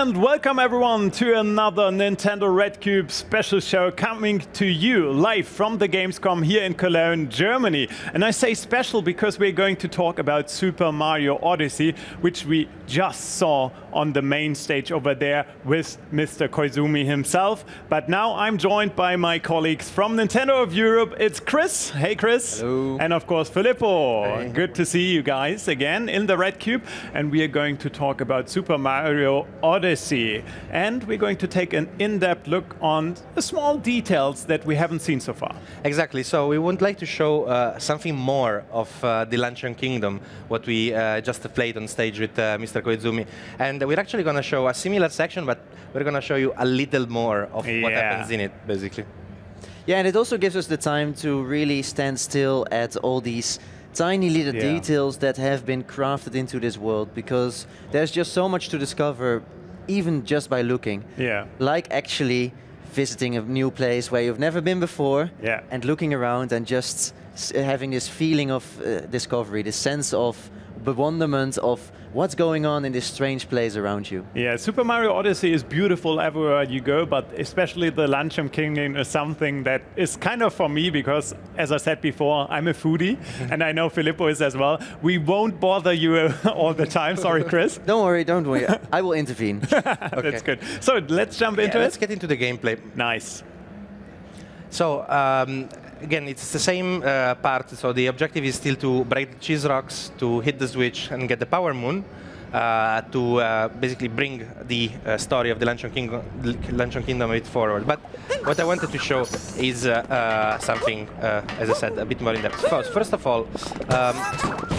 And welcome everyone to another Nintendo Red Cube special show coming to you live from the Gamescom here in Cologne, Germany. And I say special because we're going to talk about Super Mario Odyssey, which we just saw on the main stage over there with Mr. Koizumi himself. But now I'm joined by my colleagues from Nintendo of Europe. It's Chris. Hey Chris. Hello. And of course Filippo. Hey. Good to see you guys again in the Red Cube. And we are going to talk about Super Mario Odyssey. And we're going to take an in-depth look on the small details that we haven't seen so far. Exactly. So we would like to show something more of the Luncheon Kingdom, what we just played on stage with Mr. Koizumi. And we're actually going to show a similar section, but we're going to show you a little more of what happens in it, basically. Yeah, and it also gives us the time to really stand still at all these tiny little details that have been crafted into this world, because there's just so much to discover, even just by looking. Yeah. Like actually visiting a new place where you've never been before, and looking around and just having this feeling of discovery, this sense of bewilderment of what's going on in this strange place around you. Yeah, Super Mario Odyssey is beautiful everywhere you go, but especially the Luncheon Kingdom is something that is kind of for me, because as I said before, I'm a foodie, and I know Filippo is as well. We won't bother you all the time. Sorry, Chris. Don't worry, don't worry. I will intervene. Okay. That's good. So let's jump into it. Let's get into the gameplay. Nice. So again, it's the same part. So the objective is still to break the cheese rocks, to hit the switch and get the power moon, to basically bring the story of the Luncheon Kingdom a bit forward. But what I wanted to show is something, as I said, a bit more in depth. First of all,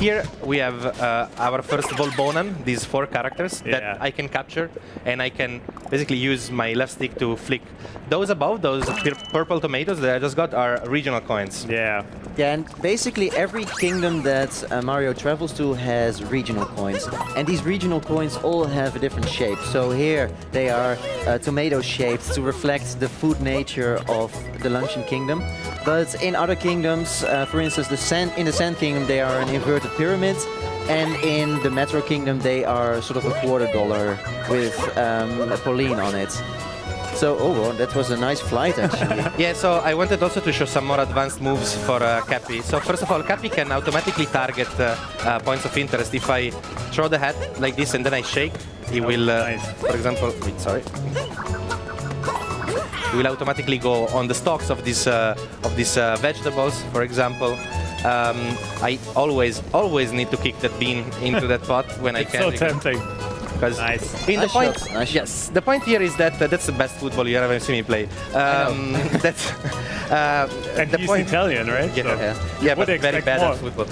here we have our first Volbonan, these 4 characters that I can capture, and I can basically use my left stick to flick. Those above, those purple tomatoes that I just got, are regional coins. Yeah, and basically every kingdom that Mario travels to has regional coins. And these regional coins all have a different shape. So here they are tomato-shaped to reflect the food nature of the Luncheon Kingdom. But in other kingdoms, for instance, in the Sand Kingdom, they are an inverted pyramid. And in the Metro Kingdom, they are sort of a $quarter with a Pauline on it. So, well, that was a nice flight, actually. Yeah, so I wanted also to show some more advanced moves for Cappy. So first of all, Cappy can automatically target points of interest. If I throw the hat like this and then I shake, he will, for example, he will automatically go on the stalks of these vegetables, for example. I always need to kick that bean into that pot when I can. It's so tempting. Nice. In the point, yes, the point here is that that's the best football you ever seen me play. That's and the he's point. Italian, right? Yeah, but very bad at football.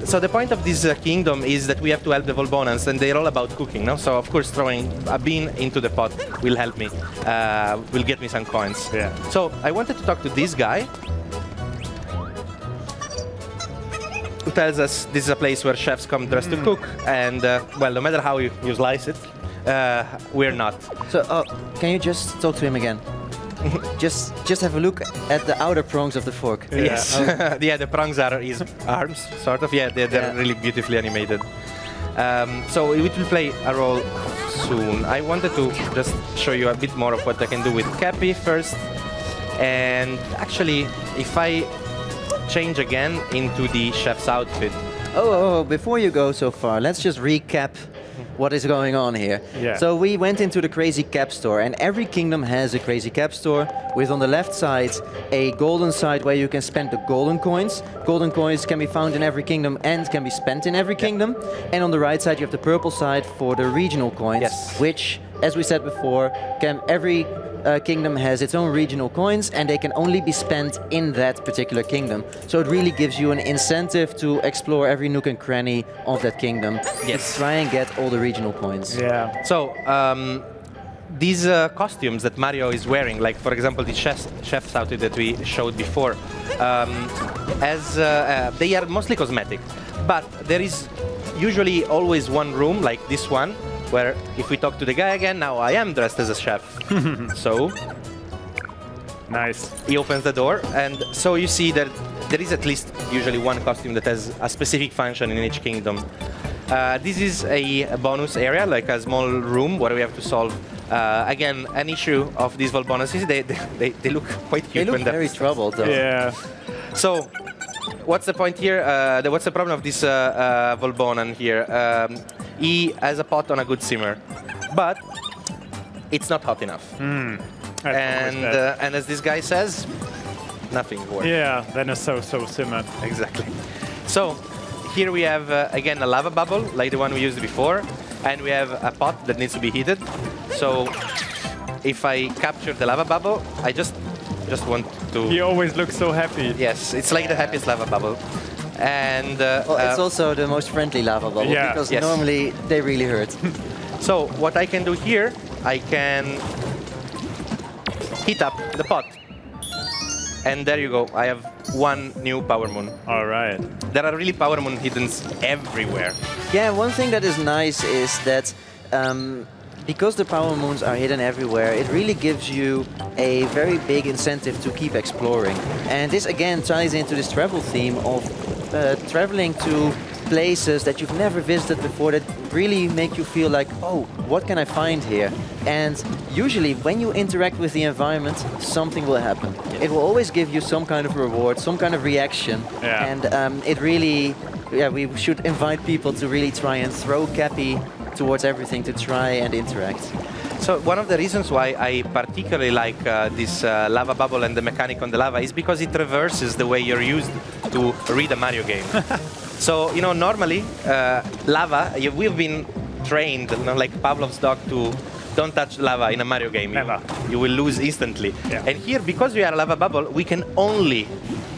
So the point of this kingdom is that we have to help the Volbonans, and they're all about cooking, no? So of course throwing a bean into the pot will help me, will get me some coins. Yeah. So I wanted to talk to this guy, who tells us this is a place where chefs come dressed to cook, and well, no matter how you slice it, we're not. So, can you just talk to him again? just have a look at the outer prongs of the fork. Yeah. Yes. Yeah, the prongs are his arms, sort of. Yeah, they're really beautifully animated. So it will play a role soon. I wanted to just show you a bit more of what I can do with Cappy first. And actually, if I change again into the chef's outfit. Oh, before you go so far, let's just recap what is going on here. Yeah. So we went into the Crazy Cap store, and every kingdom has a Crazy Cap store with, on the left side, a golden side where you can spend the golden coins. Golden coins can be found in every kingdom and can be spent in every kingdom. And on the right side, you have the purple side for the regional coins, which, as we said before, every kingdom has its own regional coins, and they can only be spent in that particular kingdom. So it really gives you an incentive to explore every nook and cranny of that kingdom. Yes. To try and get all the regional coins. Yeah. So these costumes that Mario is wearing, like for example the chef's outfit that we showed before, they are mostly cosmetic, but there is usually always one room like this one, where if we talk to the guy again, now I am dressed as a chef. So nice. He opens the door, and so you see that there is at least usually one costume that has a specific function in each kingdom. This is a bonus area, like a small room where we have to solve, again, an issue of these vol bonuses. They look quite cute. They look when they're very troubled, though. Yeah. So, what's the point here? What's the problem of this Volbonan here? He has a pot on a good simmer, but it's not hot enough. And as this guy says, nothing works. Yeah, then it's so simmered. Exactly. So here we have, again, a lava bubble, like the one we used before, and we have a pot that needs to be heated. So if I capture the lava bubble, I just want to... He always looks so happy. Yes, it's like the happiest lava bubble. And well, it's also the most friendly lava bubble, Yeah. because Yes. normally they really hurt. so what I can do here, I can heat up the pot. And there you go, I have one new Power Moon. All right. There are really Power Moon hidden everywhere. Yeah, one thing that is nice is that because the Power Moons are hidden everywhere, it really gives you a very big incentive to keep exploring. And this again ties into this travel theme of traveling to places that you've never visited before that really make you feel like, oh, what can I find here? And usually when you interact with the environment, something will happen. It will always give you some kind of reward, some kind of reaction. Yeah. And it really, yeah, we should invite people to really try and throw Cappy towards everything to try and interact. So one of the reasons why I particularly like this lava bubble and the mechanic on the lava is because it reverses the way you're used to read a Mario game. So, you know, normally lava, we've been trained, you know, like Pavlov's dog, to don't touch lava in a Mario game. Never. You will lose instantly. Yeah. And here, because we are a lava bubble, we can only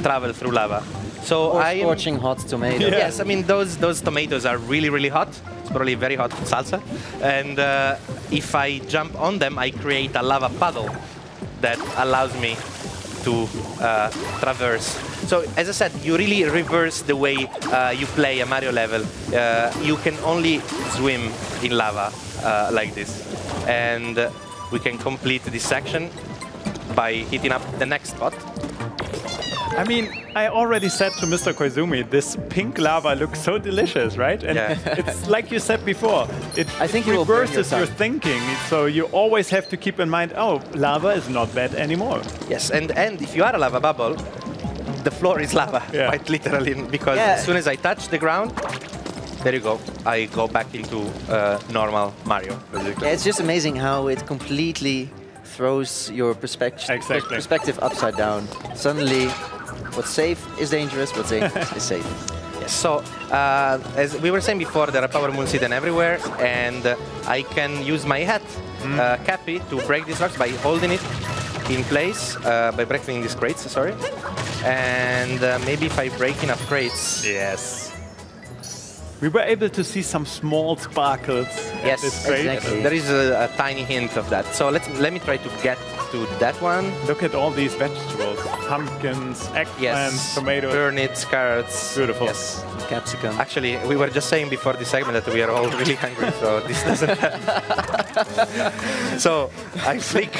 travel through lava. So Or scorching hot tomatoes. Yeah. Yes, I mean, those tomatoes are really, really hot. It's probably very hot salsa. And if I jump on them, I create a lava puddle that allows me to traverse. So, as I said, you really reverse the way you play a Mario level. You can only swim in lava like this. And we can complete this section by heating up the next pot. I mean, I already said to Mr. Koizumi, this pink lava looks so delicious, right? And Yeah. it's like you said before, it I think you will burn reverses your your tongue. thinking. So you always have to keep in mind, oh, lava is not bad anymore. Yes, and if you are a lava bubble, the floor is lava, Yeah. quite literally, because Yeah. as soon as I touch the ground, there you go. I go back into normal Mario. Basically. Yeah, it's just amazing how it completely throws your perspective upside down. Suddenly, what's safe is dangerous, what's dangerous is safe. Yes. So, as we were saying before, there are Power Moons hidden everywhere, and I can use my hat, Cappy, to break these rocks by holding it in place, by breaking these crates, sorry. And maybe if I break enough crates... Yes. We were able to see some small sparkles. Yes, this crate. exactly. There is a tiny hint of that. So let me try to get to that one. Look at all these vegetables. Pumpkins, eggplants, Yes, tomatoes. turnips, carrots. Beautiful. Yes. Capsicum. Actually, we were just saying before this segment that we are all really hungry, so this doesn't help. So I flick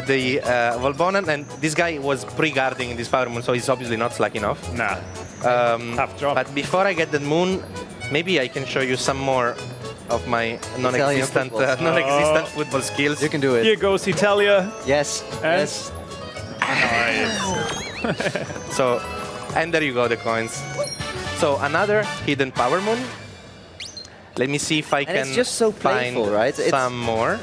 the Volbonan, and this guy was pre-guarding this Power Moon, so he's obviously not slack enough. Nah, tough job. But before I get the moon, maybe I can show you some more of my non-existent football. football skills. You can do Here it. goes Italia. Yes. And- Yes. Nice. So, and there you go, the coins. So another hidden Power Moon. Let me see if I can it's just so find playful, right? It's- some more.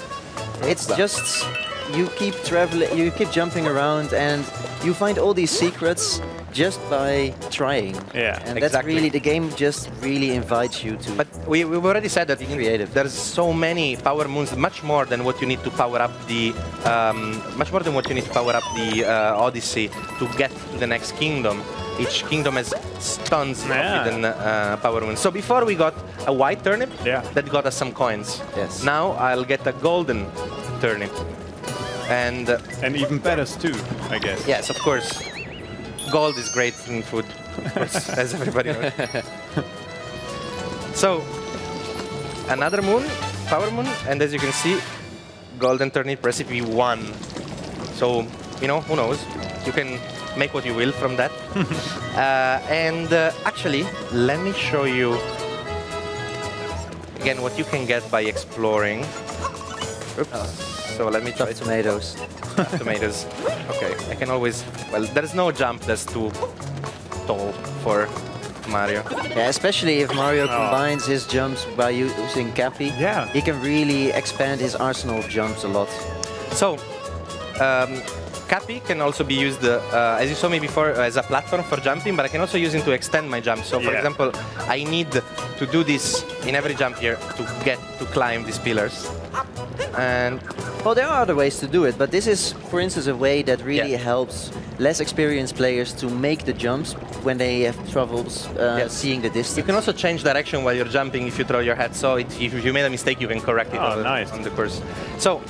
It's just, you keep traveling, you keep jumping around, and you find all these secrets just by trying. Yeah, And that's exactly. really, the game just really invites you to. But we've already said that Creative. there's so many Power Moons, much more than what you need to power up the Odyssey to get to the next kingdom. Each kingdom has tons of hidden Power Moons. So before we got a white turnip that got us some coins. Yes. Now I'll get a golden turnip. And And even better stew, I guess. yes, of course, gold is great in food, of course, as everybody knows. So, another moon, Power Moon, and as you can see, golden turnip recipe 1. So, you know, who knows? You can make what you will from that. Actually, let me show you again, what you can get by exploring. Oops. So let me try tomatoes. Tomatoes. Okay, I can always... Well, there's no jump that's too tall for Mario. Yeah, especially if Mario combines his jumps by using Cappy. Yeah. He can really expand his arsenal of jumps a lot. So, Cappy can also be used, as you saw me before, as a platform for jumping, but I can also use it to extend my jump. So, for example, I need to do this in every jump here to climb these pillars. And well, there are other ways to do it, but this is, for instance, a way that really helps less experienced players to make the jumps when they have troubles seeing the distance. You can also change direction while you're jumping if you throw your head, so if you made a mistake, you can correct it on the course. So,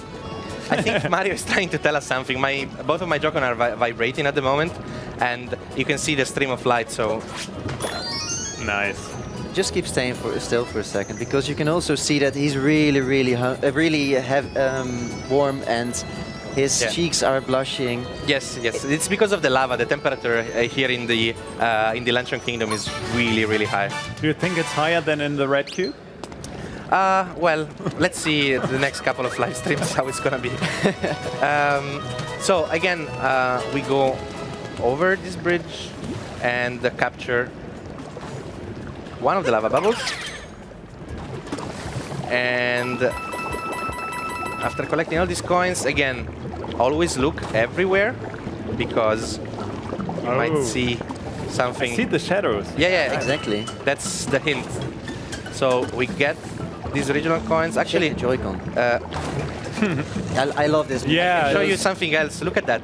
I think Mario is trying to tell us something. Both of my Joy-Con are vibrating at the moment, and you can see the stream of light, so... Nice. Just keep staying still for a second, because you can also see that he's really warm, and his cheeks are blushing. Yes, yes. It's because of the lava. The temperature here in the Luncheon Kingdom is really high. Do you think it's higher than in the red cube? Well, let's see the next couple of live streams how it's gonna be. So again, we go over this bridge and capture one of the lava bubbles. And after collecting all these coins, again, always look everywhere, because you might see something. I see the shadows. Yeah, exactly. That's the hint. So we get these original coins. Actually, Joy-Con. I love this. Yeah. I can show you something else. Look at that.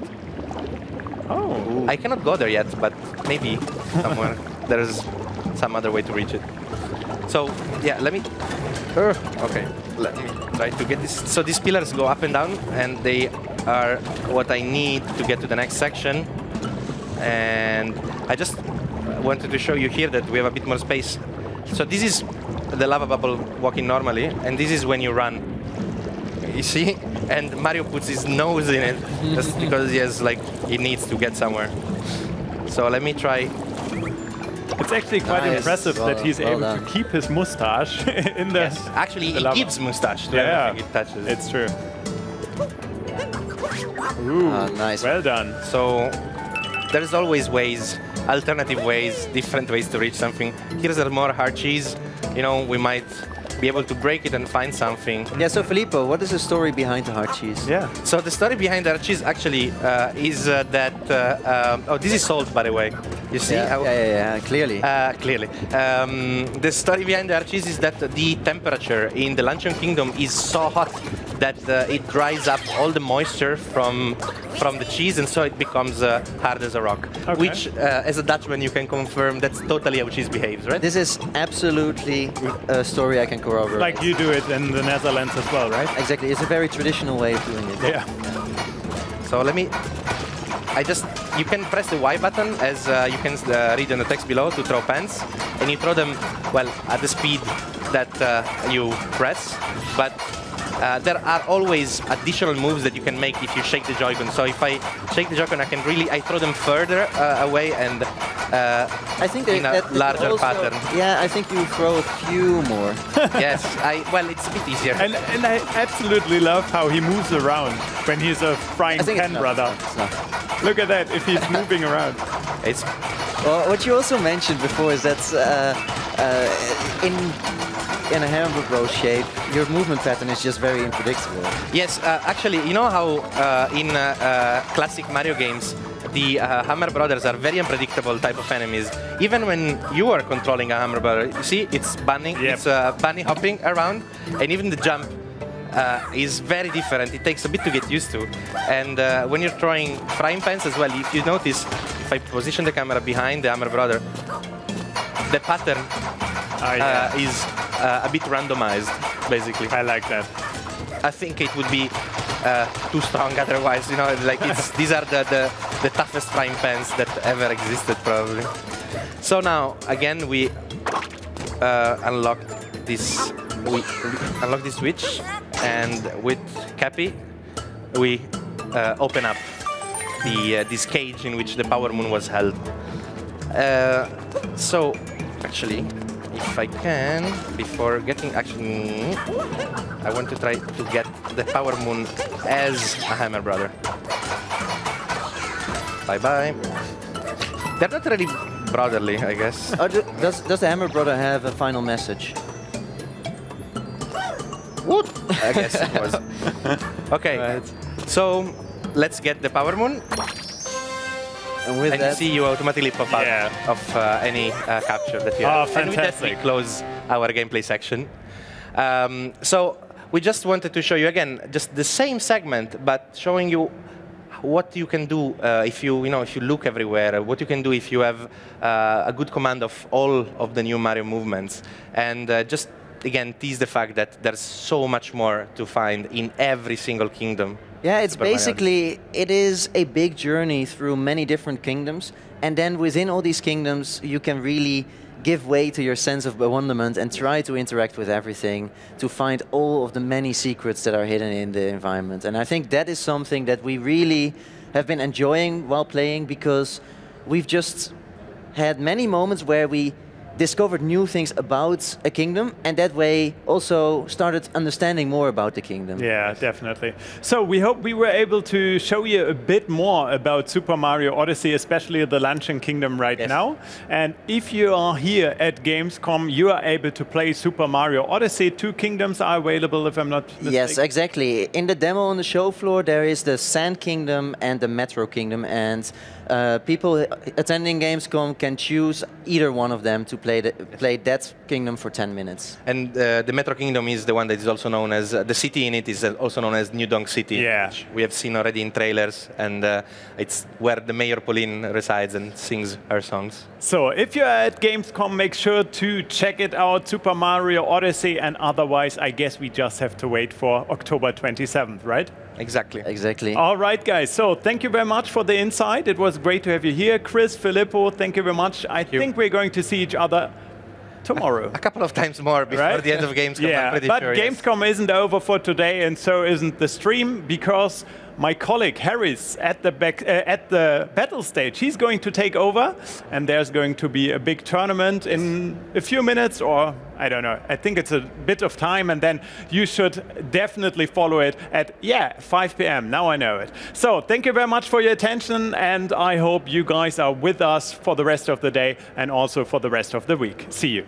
Oh. I cannot go there yet, but maybe somewhere there's some other way to reach it. So yeah, let me. Okay, let me try to get this. So these pillars go up and down, and they are what I need to get to the next section. And I just wanted to show you here that we have a bit more space. So this is the lava bubble walking normally, and this is when you run. You see? And Mario puts his nose in it just because he needs to get somewhere. So let me try. It's actually quite impressive that he's able to keep his mustache in the. Yes, actually, he gives mustache to everything it touches. It's true. Ooh, nice. Well done. So there's always ways, alternative ways, different ways to reach something. Here's a more hard cheese. You know, we might be able to break it and find something. Yeah, so Filippo, what is the story behind the hard cheese? Yeah. So the story behind the hard cheese actually is that... oh, this is salt, by the way. You see? Yeah, clearly. Clearly. The story behind the hard cheese is that the temperature in the Luncheon Kingdom is so hot that it dries up all the moisture from the cheese, and so it becomes hard as a rock. Okay. Which, as a Dutchman, you can confirm that's totally how cheese behaves, right? This is absolutely a story I can corroborate. Like you do it in the Netherlands as well, right? Exactly. It's a very traditional way of doing it. Yeah. So let me... You can press the Y button, as you can read in the text below, to throw pans, and you throw them, well, at the speed that you press, but there are always additional moves that you can make if you shake the Joy-Con. So if I shake the Joy-Con, I throw them further away, and I think in a larger pattern. Yeah, I think you throw a few more. Yes, well, it's a bit easier. And I absolutely love how he moves around when he's a frying pan brother. Look at that, if he's moving around. It's well, what you also mentioned before is that in a hammer bro shape, your movement pattern is just very unpredictable. Yes, actually, you know how in classic Mario games, the Hammer Brothers are very unpredictable type of enemies. Even when you are controlling a Hammer Brother, you see, it's bunny, it's bunny hopping around, and even the jump is very different. It takes a bit to get used to. And when you're throwing frying pans as well, if you notice, if I position the camera behind the Hammer Brother, the pattern is a bit randomized, basically. I like that. I think it would be too strong otherwise, you know, like these are the toughest frying pans that ever existed, probably. So now, again, we unlock this switch, and with Cappy, we open up this cage in which the Power Moon was held. So, actually, if I can, before getting actually, I want to try to get the Power Moon as a Hammer Brother. Bye-bye. They're not really brotherly, I guess. Does the Hammer Brother have a final message? What? I guess it was. Okay, Right. so let's get the Power Moon. And with And that, see you automatically pop out of any capture that you have. And with that, we fantastic. close our gameplay section. So we just wanted to show you again just the same segment, but showing you what you can do if you look everywhere. What you can do if you have a good command of all of the new Mario movements, and just again tease the fact that there's so much more to find in every single kingdom. yeah, it's Super Mario basically, it is a big journey through many different kingdoms. And then within all these kingdoms, you can really give way to your sense of wonderment and try to interact with everything to find all of the many secrets that are hidden in the environment. And I think that is something that we really have been enjoying while playing, because we've just had many moments where we discovered new things about a kingdom, and that way also started understanding more about the kingdom. Yeah, definitely. So we hope we were able to show you a bit more about Super Mario Odyssey, especially the Luncheon Kingdom right now. And if you are here at Gamescom, you are able to play Super Mario Odyssey. 2 kingdoms are available, if I'm not mistaken. Yes, exactly. In the demo on the show floor, there is the Sand Kingdom and the Metro Kingdom, and people attending Gamescom can choose either one of them to play that kingdom for 10 minutes. And the Metro Kingdom is the one that is also known as, the city in it is also known as New Donk City. Yeah. Which we have seen already in trailers, and it's where the Mayor Pauline resides and sings her songs. So if you're at Gamescom, make sure to check it out, Super Mario Odyssey, and otherwise, I guess we just have to wait for October 27th, right? Exactly. Exactly. All right, guys. So thank you very much for the insight. It was great to have you here. Chris, Filippo, thank you very much. I think we're going to see each other tomorrow. A couple of times more before the end of Gamescom, I'm Yeah, pretty but sure. Yes. Gamescom isn't over for today, and so isn't the stream, because my colleague Harris at the battle stage, he's going to take over, and there's going to be a big tournament in a few minutes, or I don't know. I think it's a bit of time, and then you should definitely follow it at 5 p.m. Now I know it. So thank you very much for your attention, and I hope you guys are with us for the rest of the day and also for the rest of the week. See you.